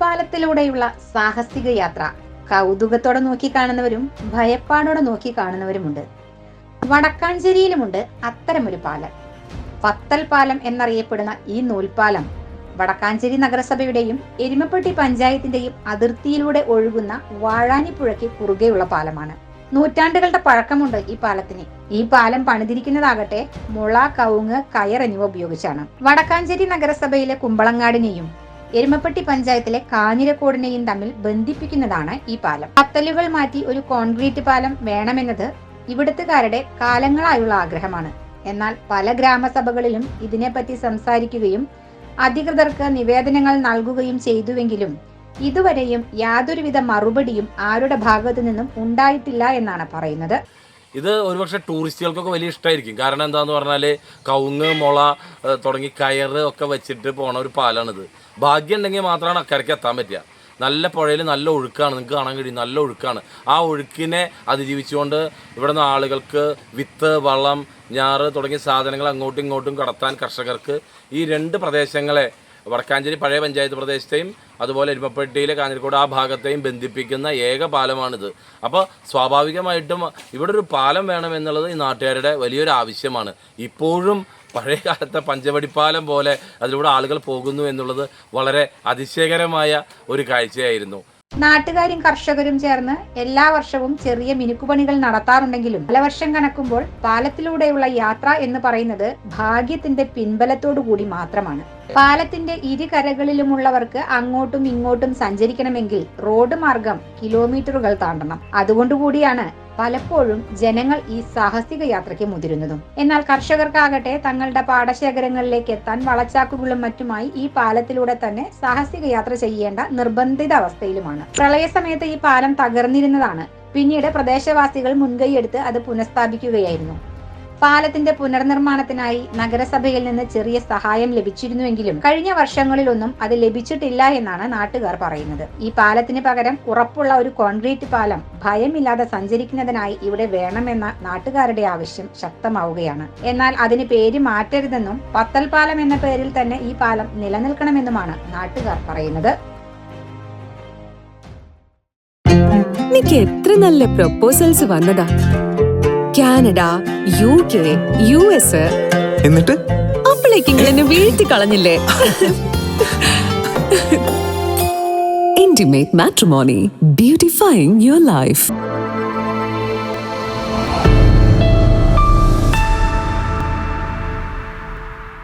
പാലത്തിലൂടെയുള്ള സാഹസിക യാത്ര കൗതുകത്തോടെ നോക്കി കാണുന്നവരും ഭയപ്പാടോടെ നോക്കി കാണുന്നവരുമുണ്ട്. വടക്കാഞ്ചേരിയിലുമുണ്ട് അത്തരമൊരു പാലം. പത്തൽ പാലം എന്നറിയപ്പെടുന്ന ഈ നൂൽപാലം വടക്കാഞ്ചേരി നഗരസഭയുടെയും എരുമപ്പെട്ടി പഞ്ചായത്തിന്റെയും അതിർത്തിയിലൂടെ ഒഴുകുന്ന വാഴാനിപ്പുഴയ്ക്ക് കുറുകെയുള്ള പാലമാണ്. നൂറ്റാണ്ടുകളുടെ പഴക്കമുണ്ട് ഈ പാലത്തിന്. ഈ പാലം പണിതിരിക്കുന്നതാകട്ടെ മുള, കവുങ്ങ്, കയർ എന്നിവ ഉപയോഗിച്ചാണ്. വടക്കാഞ്ചേരി നഗരസഭയിലെ കുമ്പളങ്ങാടിനെയും എരുമപ്പെട്ടി പഞ്ചായത്തിലെ കാഞ്ഞിരക്കോടിനെയും തമ്മിൽ ബന്ധിപ്പിക്കുന്നതാണ് ഈ പാലം. പത്തലുകൾ മാറ്റി ഒരു കോൺക്രീറ്റ് പാലം വേണമെന്നത് ഇവിടുത്തുകാരുടെ കാലങ്ങളായുള്ള ആഗ്രഹമാണ്. എന്നാൽ പല ഗ്രാമസഭകളിലും ഇതിനെപ്പറ്റി സംസാരിക്കുകയും അധികൃതർക്ക് നിവേദനങ്ങൾ നൽകുകയും ചെയ്തുവെങ്കിലും ഇതുവരെയും യാതൊരുവിധ മറുപടിയും ആരുടെ ഭാഗത്തു നിന്നും ഉണ്ടായിട്ടില്ല എന്നാണ് പറയുന്നത്. ഇത് ഒരുപക്ഷെ ടൂറിസ്റ്റുകൾക്കൊക്കെ വലിയ ഇഷ്ടമായിരിക്കും. കാരണം എന്താന്ന് പറഞ്ഞാൽ കവുങ്ങ്, മുള തുടങ്ങി കയറ് ഒക്കെ വെച്ചിട്ട് പോണ ഒരു പാലാണിത്. ഭാഗ്യം ഉണ്ടെങ്കിൽ മാത്രമാണ് അക്കരയ്ക്ക് എത്താൻ പറ്റുക. നല്ല പുഴയിൽ നല്ല ഒഴുക്കാണ്, നിങ്ങൾക്ക് കാണാൻ കഴിയും, നല്ല ഒഴുക്കാണ്. ആ ഒഴുക്കിനെ അതിജീവിച്ചുകൊണ്ട് ഇവിടുന്ന് ആളുകൾക്ക് വിത്ത്, വളം, ഞാറ് തുടങ്ങിയ സാധനങ്ങൾ അങ്ങോട്ടും ഇങ്ങോട്ടും കടത്താൻ കർഷകർക്ക് ഈ രണ്ട് പ്രദേശങ്ങളെ, വടക്കാഞ്ചേരി പഴയ പഞ്ചായത്ത് പ്രദേശത്തെയും അതുപോലെ എരുമപ്പെട്ടിയിലെ കാഞ്ഞിരക്കോട് ആ ഭാഗത്തെയും ബന്ധിപ്പിക്കുന്ന ഏക പാലമാണിത്. അപ്പോൾ സ്വാഭാവികമായിട്ടും ഇവിടെ ഒരു പാലം വേണമെന്നുള്ളത് ഈ നാട്ടുകാരുടെ വലിയൊരു ആവശ്യമാണ്. ഇപ്പോഴും പഴയ കാലത്തെ പഞ്ചവടിപ്പാലം പോലെ അതിലൂടെ ആളുകൾ പോകുന്നു എന്നുള്ളത് വളരെ അതിശയകരമായ ഒരു കാഴ്ചയായിരുന്നു. നാട്ടുകാരും കർഷകരും ചേർന്ന് എല്ലാ വർഷവും ചെറിയ മിനുക്കുപണികൾ നടത്താറുണ്ടെങ്കിലും പല വർഷം കണക്കുമ്പോൾ പാലത്തിലൂടെയുള്ള യാത്ര എന്ന് പറയുന്നത് ഭാഗ്യത്തിന്റെ പിൻബലത്തോടു കൂടി മാത്രമാണ്. പാലത്തിന്റെ ഇരുകരകളിലുമുള്ളവർക്ക് അങ്ങോട്ടും ഇങ്ങോട്ടും സഞ്ചരിക്കണമെങ്കിൽ റോഡ് മാർഗം കിലോമീറ്ററുകൾ താണ്ടണം. അതുകൊണ്ടുകൂടിയാണ് പലപ്പോഴും ജനങ്ങൾ ഈ സാഹസിക യാത്രയ്ക്ക് മുതിരുന്നതും. എന്നാൽ കർഷകർക്കാകട്ടെ തങ്ങളുടെ പാടശേഖരങ്ങളിലേക്ക് എത്താൻ വളച്ചാക്കുകളും മറ്റുമായി ഈ പാലത്തിലൂടെ തന്നെ സാഹസിക യാത്ര ചെയ്യേണ്ട നിർബന്ധിത അവസ്ഥയിലുമാണ്. പ്രളയ സമയത്ത് ഈ പാലം തകർന്നിരുന്നതാണ്. പിന്നീട് പ്രദേശവാസികൾ മുൻകൈയെടുത്ത് അത് പുനഃസ്ഥാപിക്കുകയായിരുന്നു. പാലത്തിന്റെ പുനർനിർമ്മാണത്തിനായി നഗരസഭയിൽ നിന്ന് ചെറിയ സഹായം ലഭിച്ചിരുന്നുവെങ്കിലും കഴിഞ്ഞ വർഷങ്ങളിലൊന്നും അത് ലഭിച്ചിട്ടില്ല എന്നാണ് നാട്ടുകാർ പറയുന്നത്. ഈ പാലത്തിന് പകരം ഉറപ്പുള്ള ഒരു കോൺക്രീറ്റ് പാലം ഭയമില്ലാതെ സഞ്ചരിക്കുന്നതിനായി ഇവിടെ വേണമെന്ന നാട്ടുകാരുടെ ആവശ്യം ശക്തമാവുകയാണ്. എന്നാൽ അതിന് പേര് മാറ്റരുതെന്നും പത്തൽ പാലം എന്ന പേരിൽ തന്നെ ഈ പാലം നിലനിൽക്കണമെന്നുമാണ് നാട്ടുകാർ പറയുന്നത്. എനിക്ക് എത്ര നല്ല പ്രൊപ്പോസൽസ് വന്നതാ. Canada, UK, US. എന്നിട്ട് അപ്പോഴേക്ക് എന്നെ വീഴ്ത്തി കളഞ്ഞില്ലേ? Intimate Matrimony, beautifying your life.